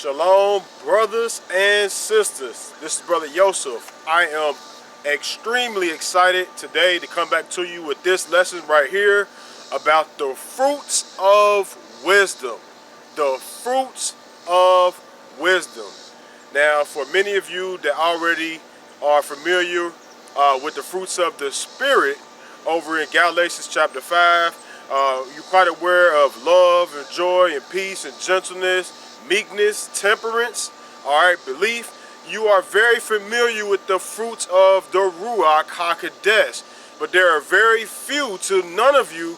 Shalom, brothers and sisters. This is Brother Yosef. I am extremely excited today to come back to you with this lesson right here about the fruits of wisdom. The fruits of wisdom. Now, for many of you that already are familiar with the fruits of the Spirit over in Galatians chapter 5, you're quite aware of love and joy and peace and gentleness, meekness, temperance, belief. You are very familiar with the fruits of the Ruach HaKodesh, but there are very few to none of you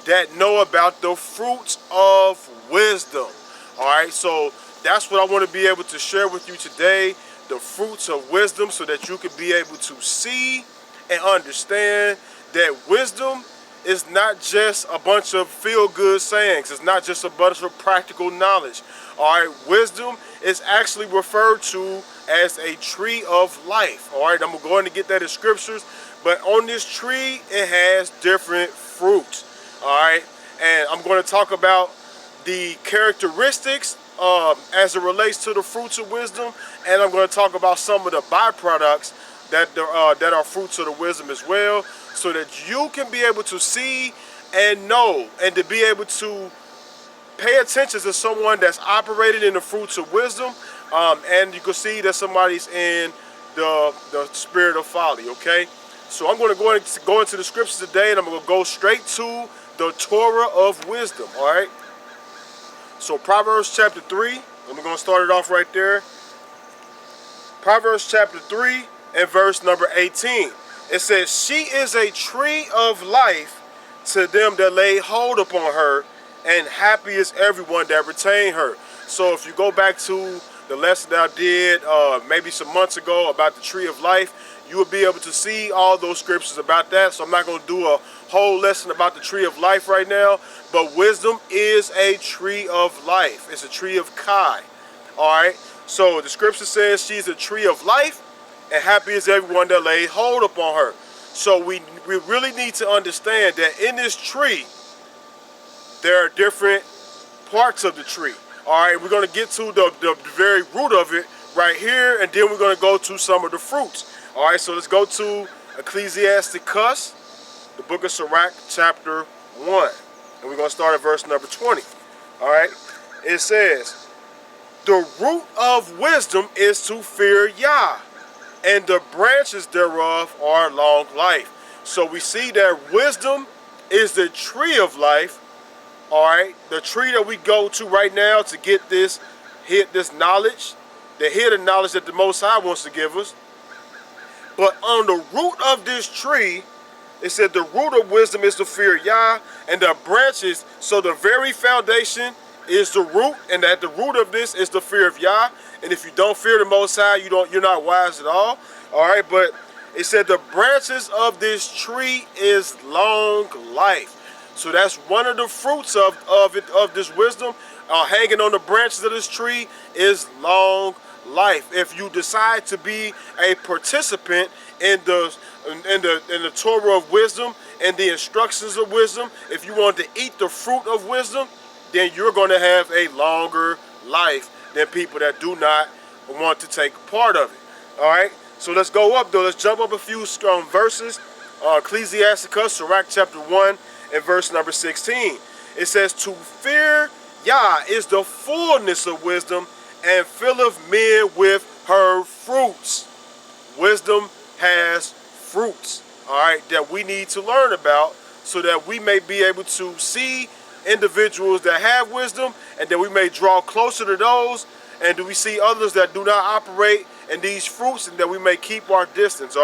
that know about the fruits of wisdom. So that's what I want to be able to share with you today, the fruits of wisdom, so that you can be able to see and understand that wisdom is not just a bunch of feel-good sayings. It's not just a bunch of practical knowledge. Wisdom is actually referred to as a tree of life. I'm going to get that in scriptures, but on this tree it has different fruits. And I'm going to talk about the characteristics as it relates to the fruits of wisdom, and I'm going to talk about some of the byproducts that are fruits of the wisdom as well, so that you can be able to see and know and to be able to pay attention to someone that's operating in the fruits of wisdom, and you can see that somebody's in the spirit of folly. So I'm going to go into the scriptures today, and I'm going to go straight to the Torah of wisdom. So Proverbs chapter 3, I'm going to start it off right there. Proverbs chapter 3 and verse number 18. It says, "She is a tree of life to them that lay hold upon her, and happy is everyone that retain her." So if you go back to the lesson that I did maybe some months ago about the tree of life, you will be able to see all those scriptures about that. So I'm not going to do a whole lesson about the tree of life right now, but wisdom is a tree of life. It's a tree of Kai. So the scripture says she's a tree of life, and happy is everyone that lay hold upon her. So we really need to understand that in this tree, there are different parts of the tree. We're going to get to the very root of it right here, and then we're going to go to some of the fruits. So let's go to Ecclesiasticus, the book of Sirach, chapter 1. And we're going to start at verse number 20. It says, "The root of wisdom is to fear Yah, and the branches thereof are long life." So we see that wisdom is the tree of life. The tree that we go to right now to get this knowledge, the hidden knowledge that the Most High wants to give us. But on the root of this tree, it said the root of wisdom is to fear Yah, and the branches, so the very foundation is the root, and at the root of this is the fear of Yah. And if you don't fear the Most High, you're not wise at all. But it said the branches of this tree is long life. So that's one of the fruits of this wisdom. Hanging on the branches of this tree is long life. If you decide to be a participant in the Torah of wisdom and the instructions of wisdom, if you want to eat the fruit of wisdom, then you're going to have a longer life than people that do not want to take part of it. So let's go up though. Let's jump up a few verses. Ecclesiasticus, Sirach chapter 1 and verse number 16. It says, "To fear Yah is the fullness of wisdom, and filleth men with her fruits." Wisdom has fruits, that we need to learn about, so that we may be able to see individuals that have wisdom, and that we may draw closer to those, and do we see others that do not operate in these fruits, and that we may keep our distance.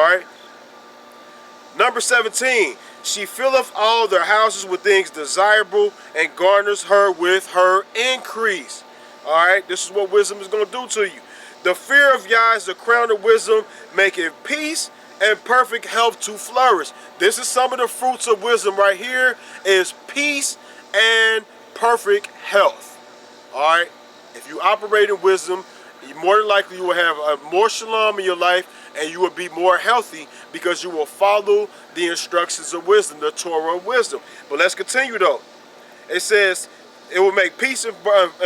Number 17, "She filleth all their houses with things desirable, and garners her with her increase." This is what wisdom is going to do to you. "The fear of Yah is the crown of wisdom, making peace and perfect health to flourish." This is some of the fruits of wisdom right here, is peace and perfect health. If you operate in wisdom, more than likely you will have more shalom in your life, and you will be more healthy because you will follow the instructions of wisdom, the Torah of wisdom. But let's continue though. It says, It will make peace and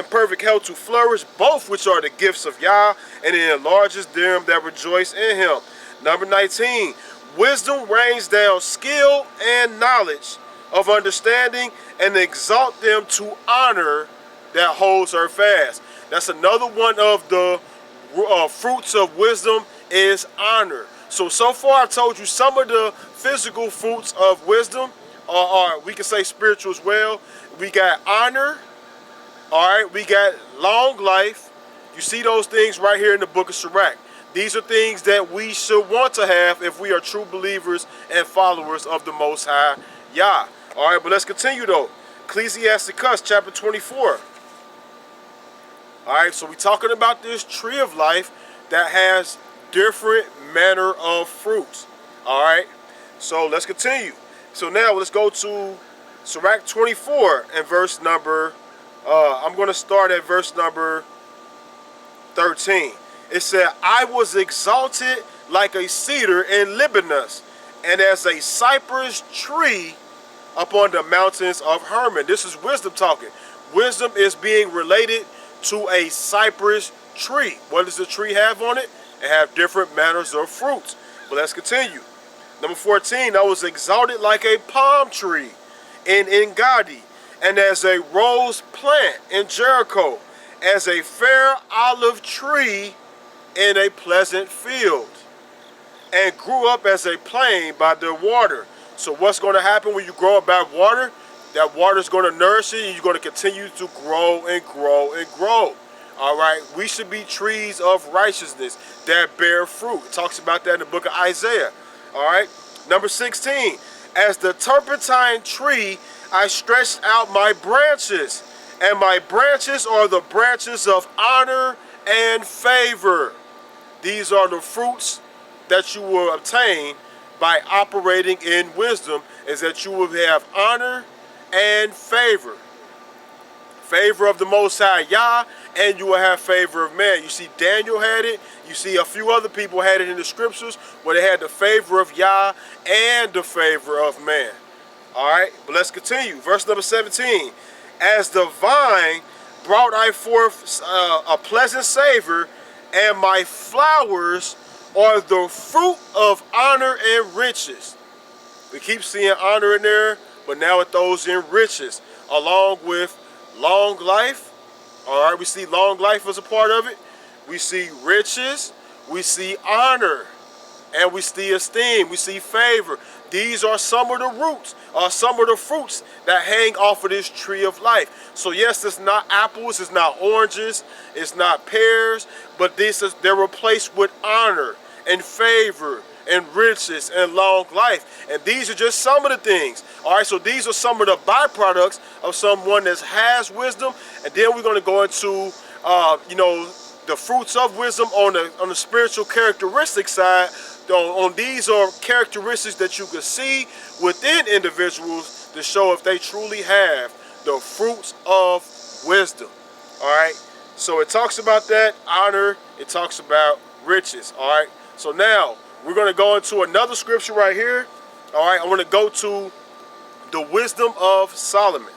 perfect health to flourish, both which are the gifts of Yah, and it enlarges them that rejoice in him. Number 19, wisdom rains down skill and knowledge of understanding and exalt them to honor that holds her fast. That's another one of the fruits of wisdom is honor. So far I've told you some of the physical fruits of wisdom, or we can say spiritual as well. We got honor, all right, we got long life. You see those things right here in the book of Sirach. These are things that we should want to have if we are true believers and followers of the Most High Yah. All right, but let's continue though. Ecclesiasticus chapter 24. All right, so we're talking about this tree of life that has different manner of fruits. All right, so let's continue. So now let's go to Sirach 24 and verse number, I'm going to start at verse number 13. It said, I was exalted like a cedar in Libanus, and as a cypress tree upon the mountains of Hermon. This is wisdom talking. Wisdom is being related to a cypress tree. What does the tree have on it? It have different manners of fruits. But let's continue. Number 14, I was exalted like a palm tree in Engadi, and as a rose plant in Jericho, as a fair olive tree in a pleasant field, and grew up as a plain by the water. So what's going to happen when you grow up by water? That water is going to nourish you, and you're going to continue to grow and grow and grow. All right, we should be trees of righteousness that bear fruit. It talks about that in the book of Isaiah. All right, number 16, as the turpentine tree, I stretched out my branches, and my branches are the branches of honor and favor. These are the fruits that you will obtain by operating in wisdom, is that you will have honor and favor. Favor of the Most High Yah, and you will have favor of man. You see Daniel had it. You see a few other people had it in the scriptures where they had the favor of Yah and the favor of man. All right, but let's continue. Verse number 17. As the vine brought I forth a pleasant savor, and my flowers are the fruit of honor and riches. We keep seeing honor in there, but now it throws in riches, along with long life. All right, we see long life as a part of it. We see riches, we see honor, and we see esteem, we see favor. These are some of the roots, some of the fruits that hang off of this tree of life. So yes, it's not apples, it's not oranges, it's not pears, but they're replaced with honor and favor and riches and long life. And these are just some of the things. All right, so these are some of the byproducts of someone that has wisdom. And then we're going to go into, the fruits of wisdom on the spiritual characteristic side. On these are characteristics that you can see within individuals to show if they truly have the fruits of wisdom. All right, so it talks about that honor, it talks about riches. All right, so now we're going to go into another scripture right here. All right, I want to go to the wisdom of Solomon.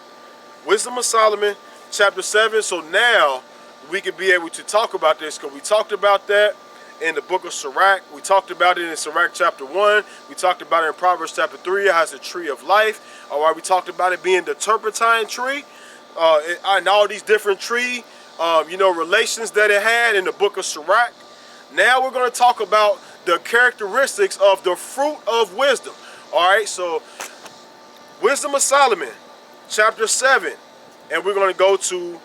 Wisdom of Solomon, chapter 7. So now we can be able to talk about this, because we talked about that in the book of Sirach. We talked about it in Sirach chapter 1. We talked about it in Proverbs chapter 3. It has a tree of life. All right, we talked about it being the turpentine tree, and all these different tree, relations that it had in the book of Sirach. Now we're going to talk about the characteristics of the fruit of wisdom. All right, so Wisdom of Solomon, chapter 7, and we're going to go to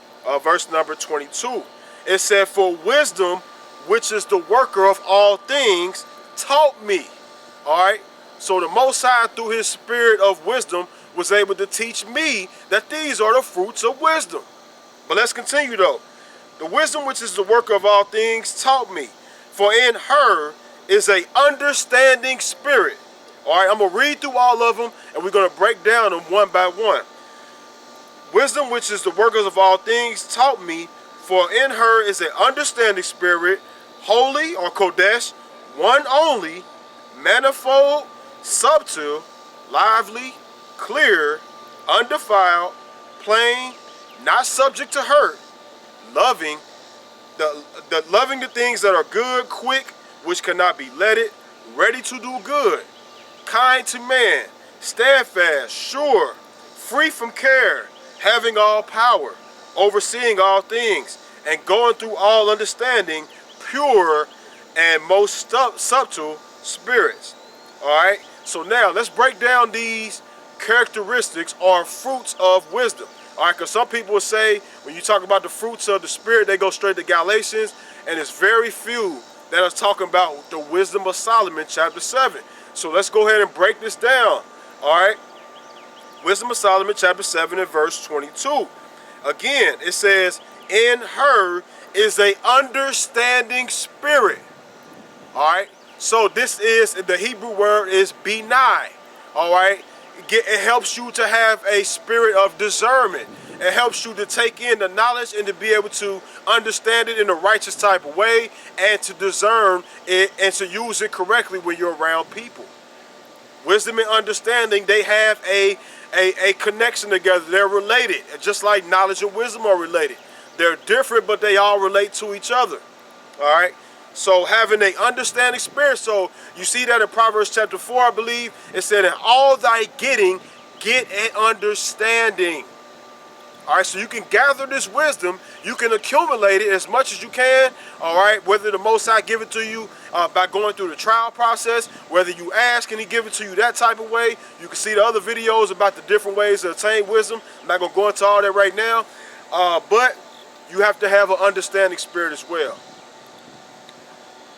verse number 22. It said, for wisdom, which is the worker of all things, taught me. All right, so the Most High, through his spirit of wisdom, was able to teach me that these are the fruits of wisdom. But let's continue though. The wisdom which is the worker of all things taught me, for in her is a understanding spirit. All right, I'm going to read through all of them, and we're going to break down them one by one. Wisdom, which is the workers of all things, taught me, for in her is an understanding spirit, holy, or Kodesh, one only, manifold, subtle, lively, clear, undefiled, plain, not subject to hurt, loving loving the things that are good, quick, which cannot be letted, ready to do good, kind to man, steadfast, sure, free from care, having all power, overseeing all things, and going through all understanding, pure and most subtle spirits. Alright, so now let's break down these characteristics or fruits of wisdom. Alright, because some people will say, when you talk about the fruits of the Spirit, they go straight to Galatians, and it's very few that are talking about the wisdom of Solomon, chapter 7. So let's go ahead and break this down. Alright, Wisdom of Solomon, chapter 7 and verse 22. Again, it says, in her is a understanding spirit. Alright, so this is, the Hebrew word is benai. Alright, it helps you to have a spirit of discernment. It helps you to take in the knowledge and to be able to understand it in a righteous type of way, and to discern it and to use it correctly when you're around people. Wisdom and understanding, they have a connection together. They're related, just like knowledge and wisdom are related. They're different, but they all relate to each other. All right. So having an understanding spirit. So you see that in Proverbs chapter 4, I believe, it said, in all thy getting, get an understanding. All right, so you can gather this wisdom, you can accumulate it as much as you can, all right, whether the Most High give it to you by going through the trial process, whether you ask and he give it to you that type of way. You can see the other videos about the different ways to attain wisdom. I'm not going to go into all that right now, but you have to have an understanding spirit as well.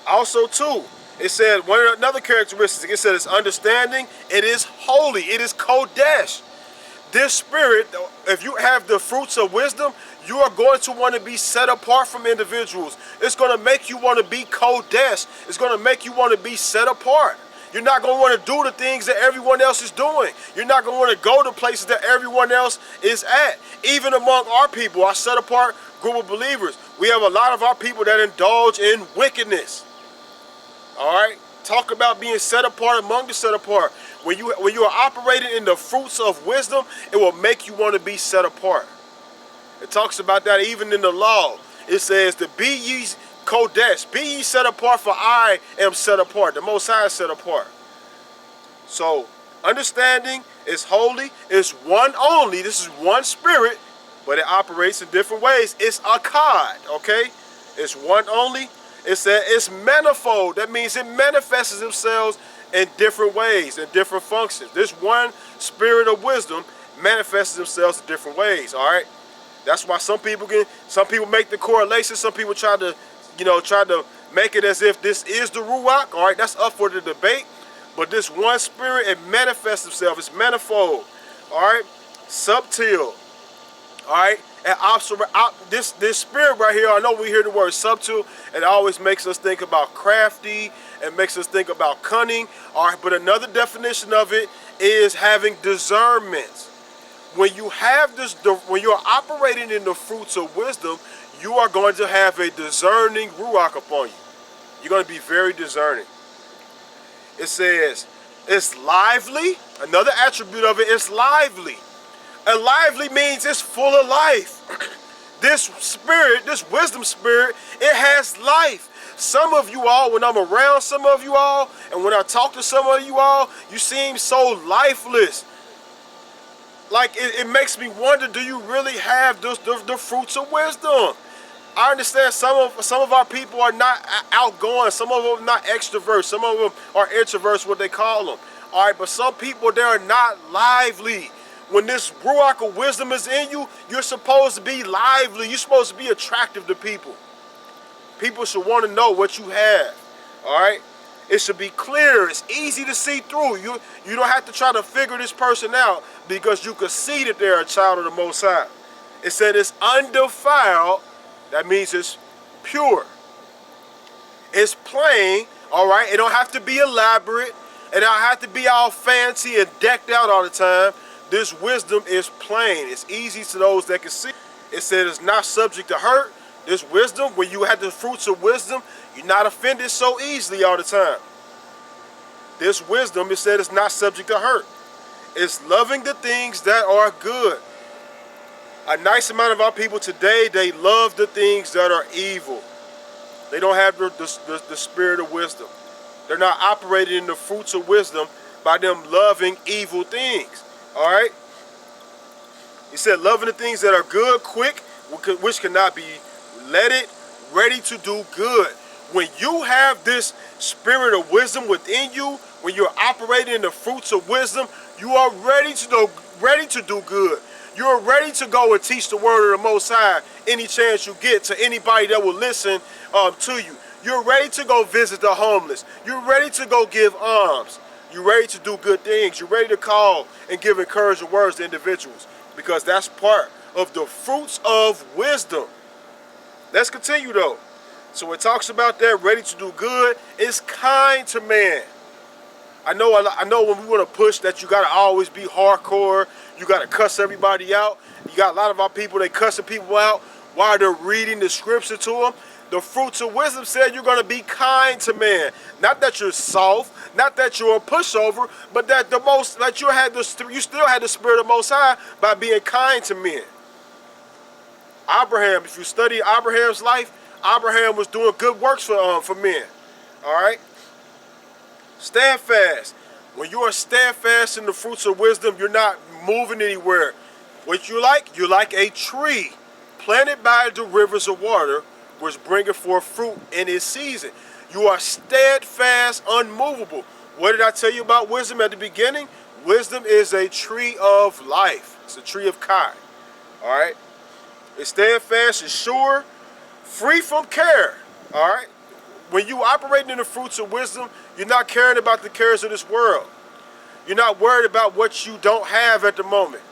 Also, too, it said, another characteristic, it said it's understanding, it is holy, it is Kodesh. This spirit, if you have the fruits of wisdom, you are going to want to be set apart from individuals. It's going to make you want to be Kodesh. It's going to make you want to be set apart. You're not going to want to do the things that everyone else is doing. You're not going to want to go to places that everyone else is at. Even among our people, our set apart group of believers, we have a lot of our people that indulge in wickedness. All right? Talk about being set apart among the set apart. When you are operating in the fruits of wisdom, it will make you want to be set apart. It talks about that even in the law. It says to be ye Kodesh, be ye set apart, for I am set apart. The Most High is set apart. So understanding is holy, it's one only. This is one spirit, but it operates in different ways. It's Akkad, okay? It's one only. It says it's manifold. That means it manifests themselves in different ways, in different functions. This one spirit of wisdom manifests themselves in different ways. All right, that's why some people make the correlation. Some people try to make it as if this is the Ruach. All right, that's up for the debate. But this one spirit, it manifests itself. It's manifold. All right, subtle. All right. And this spirit right here, I know we hear the word subtle, and it always makes us think about crafty, and makes us think about cunning. All right, but another definition of it is having discernment. When you have this, when you're operating in the fruits of wisdom, you are going to have a discerning ruach upon you. You're going to be very discerning. It says it's lively. Another attribute of it is lively. And lively means it's full of life. This spirit, this wisdom spirit, it has life. Some of you all, when I'm around some of you all, and when I talk to some of you all, you seem so lifeless. Like, it makes me wonder, do you really have the fruits of wisdom? I understand some of our people are not outgoing. Some of them are not extroverts. Some of them are introverts, what they call them. All right, but some people, they are not lively. When this Ruach of wisdom is in you, you're supposed to be lively. You're supposed to be attractive to people. People should want to know what you have. All right? It should be clear. It's easy to see through. You don't have to try to figure this person out, because you can see that they're a child of the Most High. It said it's undefiled. That means it's pure. It's plain. All right? It don't have to be elaborate. It don't have to be all fancy and decked out all the time. This wisdom is plain. It's easy to those that can see. It said it's not subject to hurt. This wisdom, when you have the fruits of wisdom, you're not offended so easily all the time. This wisdom, it said it's not subject to hurt. It's loving the things that are good. A nice amount of our people today, they love the things that are evil. They don't have the spirit of wisdom. They're not operating in the fruits of wisdom by them loving evil things. All right? He said, loving the things that are good, quick, which cannot be letted, ready to do good. When you have this spirit of wisdom within you, when you're operating in the fruits of wisdom, you are ready to do good. You're ready to go and teach the word of the Most High any chance you get to anybody that will listen to you. You're ready to go visit the homeless. You're ready to go give alms. You're ready to do good things. You're ready to call and give encouraging words to individuals, because that's part of the fruits of wisdom. Let's continue though. So it talks about that, ready to do good, is kind to man. I know when we want to push that you got to always be hardcore, you got to cuss everybody out. You got a lot of our people, they cussing people out while they're reading the scripture to them. The fruits of wisdom said you're going to be kind to man. Not that you're soft, not that you're a pushover, but that you still had the spirit of Most High by being kind to men. Abraham, if you study Abraham's life, Abraham was doing good works for men. All right? Steadfast. When you are steadfast in the fruits of wisdom, you're not moving anywhere. What you're like a tree planted by the rivers of water, which bringeth forth fruit in its season. You are steadfast, unmovable. What did I tell you about wisdom at the beginning? Wisdom is a tree of life. It's a tree of Kai. All right? It's steadfast, it's sure, free from care. All right? When you operating in the fruits of wisdom, you're not caring about the cares of this world. You're not worried about what you don't have at the moment.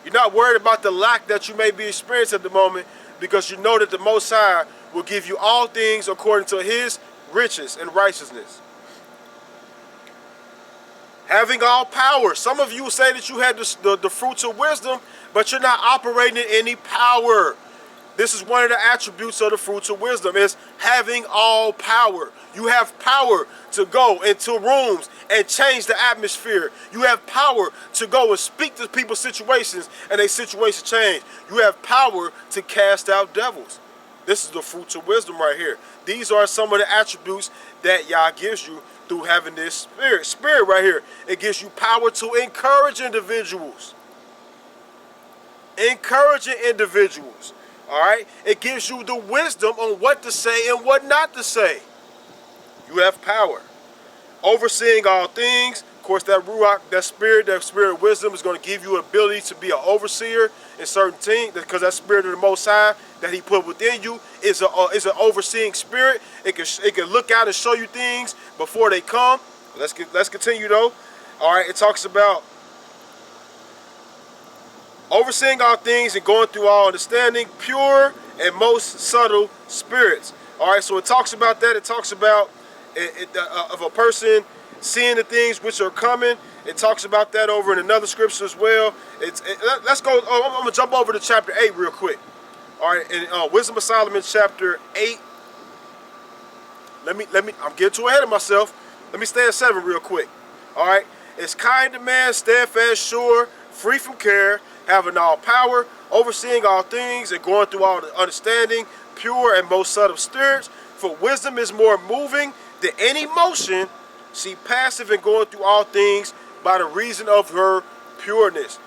You're not worried about the lack that you may be experiencing at the moment, because you know that the Most High will give you all things according to His riches and righteousness. Having all power. Some of you say that you had the fruits of wisdom, but you're not operating in any power. This is one of the attributes of the fruits of wisdom, is having all power. You have power to go into rooms and change the atmosphere. You have power to go and speak to people's situations and their situation change. You have power to cast out devils. This is the fruits of wisdom right here. These are some of the attributes that Yah gives you through having this spirit right here. It gives you power to encourage individuals. Encouraging individuals. All right? It gives you the wisdom on what to say and what not to say. You have power. Overseeing all things. Of course, that Ruach, that spirit of wisdom is going to give you an ability to be an overseer in certain things, because that spirit of the Most High that He put within you is an overseeing spirit. It can look out and show you things before they come. Let's continue though. All right, it talks about overseeing all things and going through all understanding, pure and most subtle spirits. All right, so it talks about that. It talks about of a person seeing the things which are coming. It talks about that over in another scripture as well. Let's go. I'm gonna jump over to chapter 8 real quick. All right, in Wisdom of Solomon chapter 8. Let me. I'm getting too ahead of myself. Let me stay at 7 real quick. All right, it's kind to man, steadfast, sure, free from care, having all power, overseeing all things, and going through all the understanding, pure and most subtle spirits. For wisdom is more moving than any motion. She passive and going through all things by the reason of her pureness.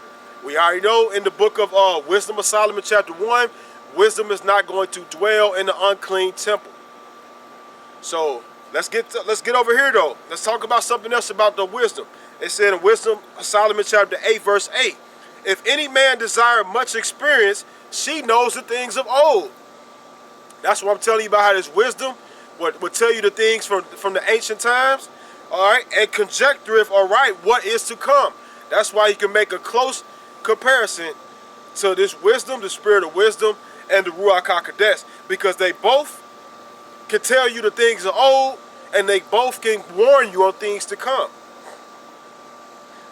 We already know in the book of Wisdom of Solomon chapter 1, wisdom is not going to dwell in the unclean temple. So let's get over here though. Let's talk about something else about the wisdom. It said in Wisdom of Solomon chapter 8 verse 8, if any man desire much experience, she knows the things of old. That's what I'm telling you about, how this wisdom would tell you the things from the ancient times. All right, and conjectureth aright what is to come. That's why you can make a close comparison to this wisdom, the spirit of wisdom, and the Ruach HaKodesh, because they both can tell you the things of old, and they both can warn you on things to come.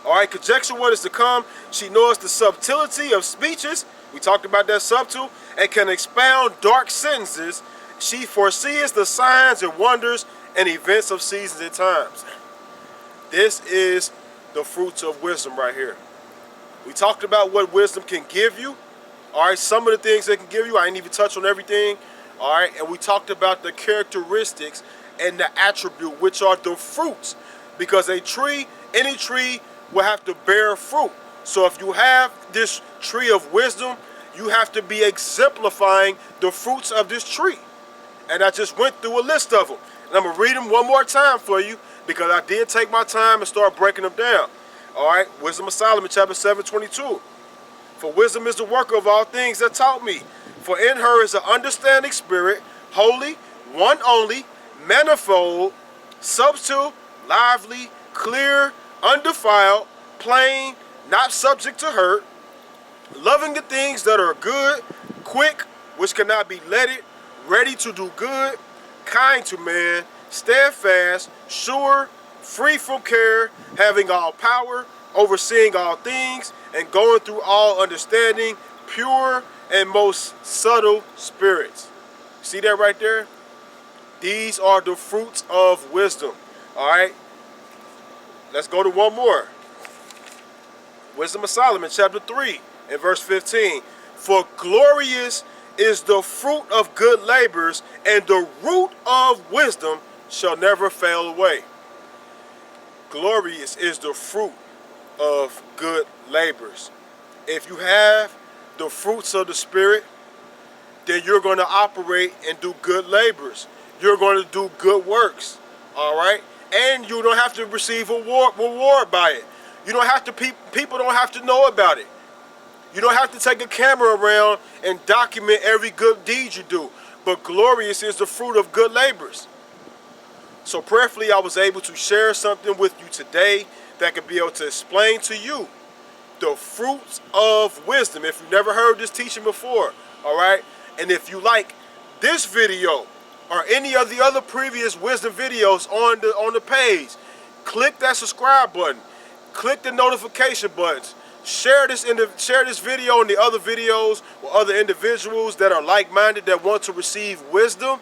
All right, conjecture what is to come. She knows the subtlety of speeches. We talked about that subtle, and can expound dark sentences. She foresees the signs and wonders and events of seasons and times. This is the fruits of wisdom right here. We talked about what wisdom can give you. All right, some of the things they can give you, I ain't even touch on everything. All right, and we talked about the characteristics and the attribute, which are the fruits. Because a tree, any tree will have to bear fruit. So if you have this tree of wisdom, you have to be exemplifying the fruits of this tree. And I just went through a list of them. And I'm going to read them one more time for you because I did take my time and start breaking them down. All right, Wisdom of Solomon, chapter 7:22. For wisdom is the worker of all things that taught me. For in her is an understanding spirit, holy, one only, manifold, subtle, lively, clear, undefiled, plain, not subject to hurt, loving the things that are good, quick, which cannot be letted, ready to do good, kind to man, steadfast, sure, free from care, having all power, overseeing all things, and going through all understanding, pure and most subtle spirits. See that right there? These are the fruits of wisdom. All right? Let's go to one more. Wisdom of Solomon, chapter 3, and verse 15. For glorious is the fruit of good labors, and the root of wisdom shall never fail away. Glorious is the fruit of good labors. If you have the fruits of the Spirit, then you're going to operate and do good labors. You're going to do good works. All right? And you don't have to receive a reward by it. You don't have to, people don't have to know about it. You don't have to take a camera around and document every good deed you do. But glorious is the fruit of good labors. So prayerfully, I was able to share something with you today that could be able to explain to you the fruits of wisdom. If you've never heard this teaching before, all right? And if you like this video or any of the other previous wisdom videos on the page, click that subscribe button. Click the notification buttons. Share this video and the other videos with other individuals that are like-minded, that want to receive wisdom,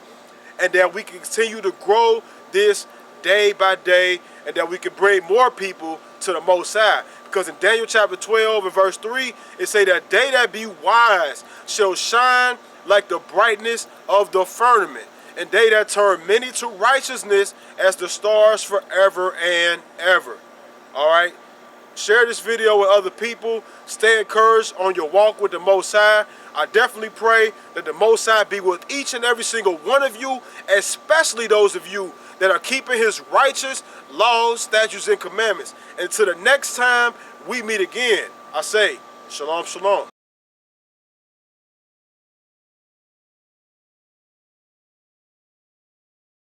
and that we can continue to grow this day by day, and that we can bring more people to the Most High. Because in Daniel chapter 12 and verse 3, it say that they that be wise shall shine like the brightness of the firmament, and they that turn many to righteousness as the stars forever and ever. All right? Share this video with other people. Stay encouraged on your walk with the Most High. I definitely pray that the Most High be with each and every single one of you, especially those of you that are keeping his righteous laws, statutes, and commandments. Until the next time we meet again, I say, shalom, shalom.